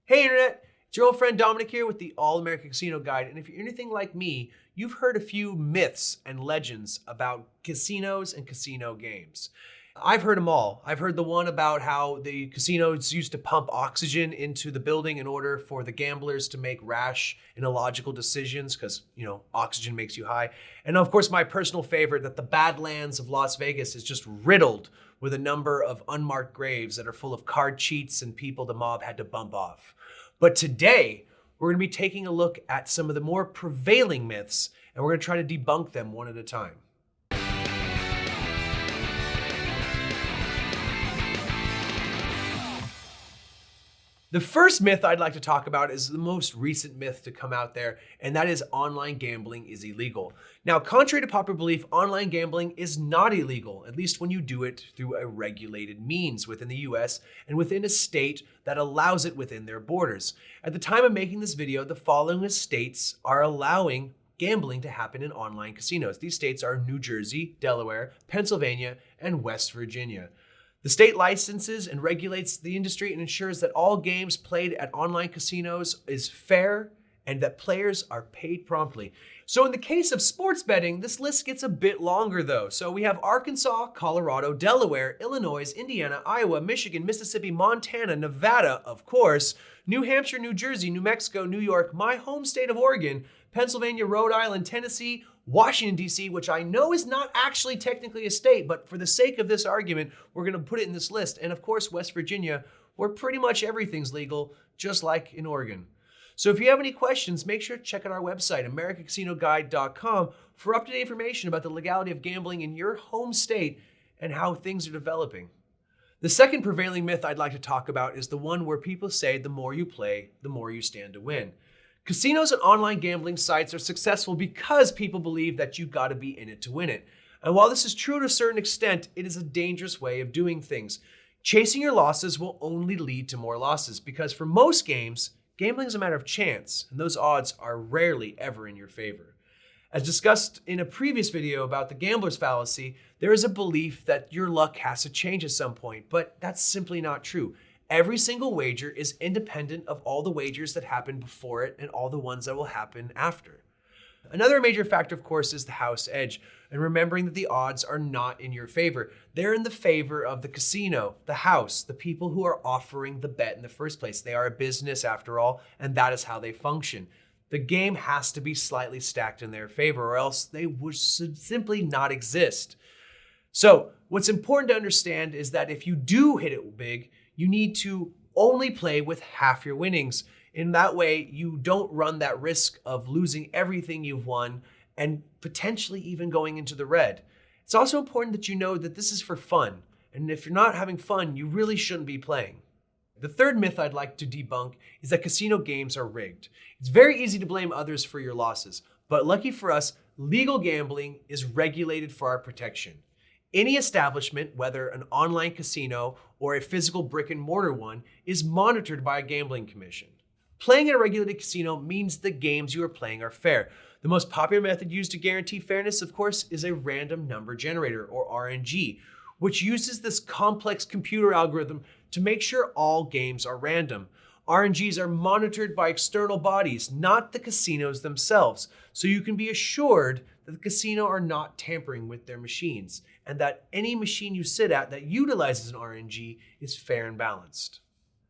Hey Internet, it's your old friend Dominic here with the All-American Casino Guide. And if you're anything like me, you've heard a few myths and legends about casinos and casino games. I've heard them all. I've heard the one about how the casinos used to pump oxygen into the building in order for the gamblers to make rash and illogical decisions because, oxygen makes you high. And of course, my personal favorite, that the Badlands of Las Vegas is just riddled with a number of unmarked graves that are full of card cheats and people the mob had to bump off. But today, we're going to be taking a look at some of the more prevailing myths, and we're going to try to debunk them one at a time. The first myth I'd like to talk about is the most recent myth to come out there, and that is online gambling is illegal. Now, contrary to popular belief, online gambling is not illegal, at least when you do it through a regulated means within the US and within a state that allows it within their borders. At the time of making this video, the following states are allowing gambling to happen in online casinos. These states are New Jersey, Delaware, Pennsylvania, and West Virginia. The state licenses and regulates the industry and ensures that all games played at online casinos is fair and that players are paid promptly. So in the case of sports betting, this list gets a bit longer though. So we have Arkansas, Colorado, Delaware, Illinois, Indiana, Iowa, Michigan, Mississippi, Montana, Nevada, of course, New Hampshire, New Jersey, New Mexico, New York, my home state of Oregon, Pennsylvania, Rhode Island, Tennessee, Washington, D.C., which I know is not actually technically a state, but for the sake of this argument, we're going to put it in this list. And of course, West Virginia, where pretty much everything's legal, just like in Oregon. So if you have any questions, make sure to check out our website, AmericanCasinoGuide.com, for up-to-date information about the legality of gambling in your home state and how things are developing. The second prevailing myth I'd like to talk about is the one where people say the more you play, the more you stand to win. Casinos and online gambling sites are successful because people believe that you gotta be in it to win it. And while this is true to a certain extent, it is a dangerous way of doing things. Chasing your losses will only lead to more losses because for most games, gambling is a matter of chance, and those odds are rarely ever in your favor. As discussed in a previous video about the gambler's fallacy, there is a belief that your luck has to change at some point, but that's simply not true. Every single wager is independent of all the wagers that happened before it and all the ones that will happen after. Another major factor, of course, is the house edge, and remembering that the odds are not in your favor. They're in the favor of the casino, the house, the people who are offering the bet in the first place. They are a business after all, and that is how they function. The game has to be slightly stacked in their favor, or else they would simply not exist. So what's important to understand is that if you do hit it big, you need to only play with half your winnings. In that way, you don't run that risk of losing everything you've won and potentially even going into the red. It's also important that you know that this is for fun. And if you're not having fun, you really shouldn't be playing. The third myth I'd like to debunk is that casino games are rigged. It's very easy to blame others for your losses, but lucky for us, legal gambling is regulated for our protection. Any establishment, whether an online casino or a physical brick and mortar one, is monitored by a gambling commission. Playing at a regulated casino means the games you are playing are fair. The most popular method used to guarantee fairness, of course, is a random number generator, or RNG, which uses this complex computer algorithm to make sure all games are random. RNGs are monitored by external bodies, not the casinos themselves, so you can be assured that the casino are not tampering with their machines, and that any machine you sit at that utilizes an RNG is fair and balanced.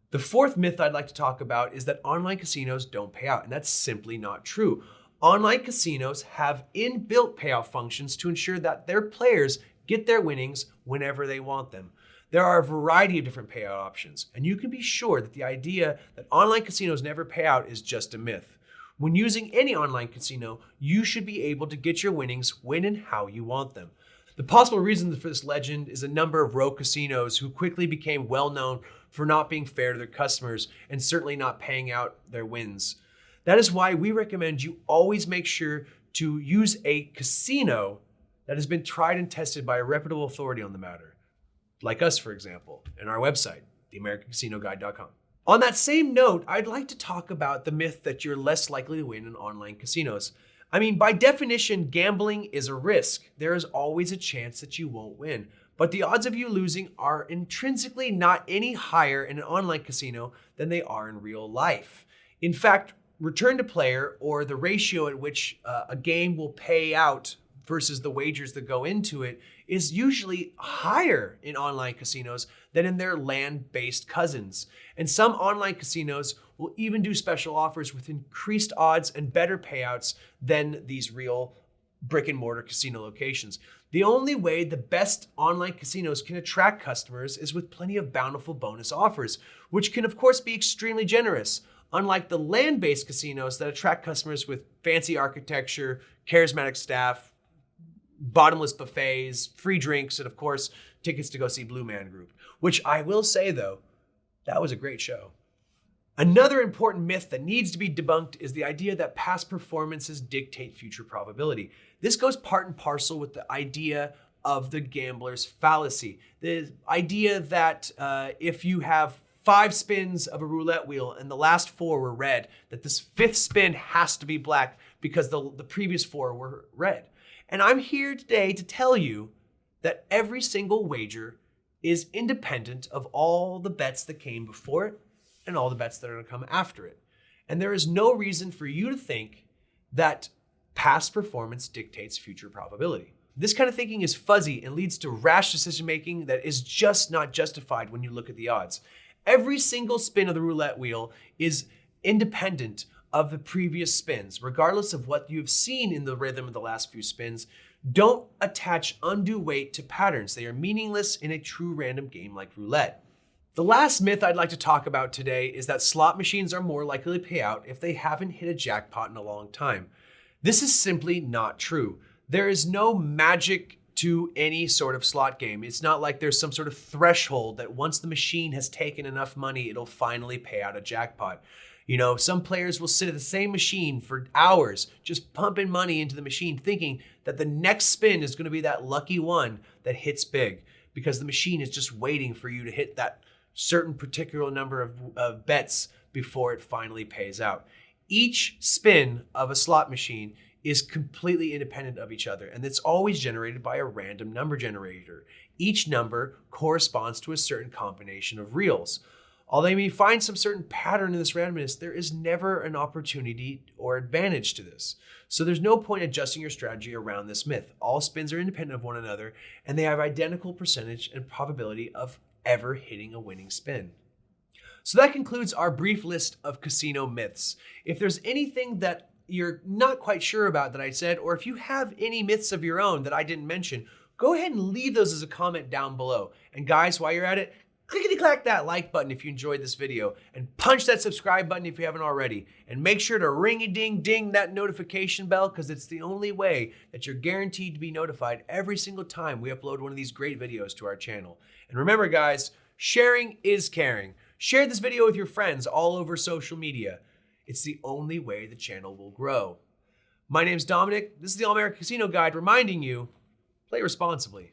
The fourth myth I'd like to talk about is that online casinos don't pay out, and that's simply not true. Online casinos have inbuilt payout functions to ensure that their players get their winnings whenever they want them. There are a variety of different payout options, and you can be sure that the idea that online casinos never pay out is just a myth. When using any online casino, you should be able to get your winnings when and how you want them. The possible reason for this legend is a number of rogue casinos who quickly became well known for not being fair to their customers and certainly not paying out their wins. That is why we recommend you always make sure to use a casino that has been tried and tested by a reputable authority on the matter. Like us, for example, and our website, theamericancasinoguide.com. On that same note, I'd like to talk about the myth that you're less likely to win in online casinos. I mean, by definition, gambling is a risk. There is always a chance that you won't win. but the odds of you losing are intrinsically not any higher in an online casino than they are in real life. In fact, return to player, or the ratio at which a game will pay out versus the wagers that go into it, is usually higher in online casinos than in their land-based cousins. And some online casinos will even do special offers with increased odds and better payouts than these real brick and mortar casino locations. The only way the best online casinos can attract customers is with plenty of bountiful bonus offers, which can of course be extremely generous. Unlike the land-based casinos that attract customers with fancy architecture, charismatic staff, bottomless buffets, free drinks, and of course, tickets to go see Blue Man Group, which I will say though, that was a great show. Another important myth that needs to be debunked is the idea that past performances dictate future probability. This goes part and parcel with the idea of the gambler's fallacy. The idea that if you have 5 spins of a roulette wheel and the last 4 were red, that this 5th spin has to be black because the previous 4 were red. And I'm here today to tell you that every single wager is independent of all the bets that came before it and all the bets that are going to come after it. And there is no reason for you to think that past performance dictates future probability. This kind of thinking is fuzzy and leads to rash decision-making that is just not justified when you look at the odds. Every single spin of the roulette wheel is independent of the previous spins, regardless of what you've seen in the rhythm of the last few spins. Don't attach undue weight to patterns. They are meaningless in a true random game like roulette. The last myth I'd like to talk about today is that slot machines are more likely to pay out if they haven't hit a jackpot in a long time. This is simply not true. There is no magic to any sort of slot game. It's not like there's some sort of threshold that once the machine has taken enough money, it'll finally pay out a jackpot. You know, some players will sit at the same machine for hours, just pumping money into the machine, thinking that the next spin is going to be that lucky one that hits big, because the machine is just waiting for you to hit that certain particular number of bets before it finally pays out. Each spin of a slot machine is completely independent of each other, and it's always generated by a random number generator. Each number corresponds to a certain combination of reels. Although you may find some certain pattern in this randomness, there is never an opportunity or advantage to this. So there's no point adjusting your strategy around this myth. All spins are independent of one another, and they have identical percentage and probability of ever hitting a winning spin. So that concludes our brief list of casino myths. If there's anything that you're not quite sure about that I said, or if you have any myths of your own that I didn't mention, go ahead and leave those as a comment down below. And guys, while you're at it, clickety-clack that like button if you enjoyed this video, and punch that subscribe button if you haven't already. And make sure to ring-a-ding-ding that notification bell, because it's the only way that you're guaranteed to be notified every single time we upload one of these great videos to our channel. And remember guys, sharing is caring. Share this video with your friends all over social media. It's the only way the channel will grow. My name's Dominic. This is the All-American Casino Guide reminding you, play responsibly.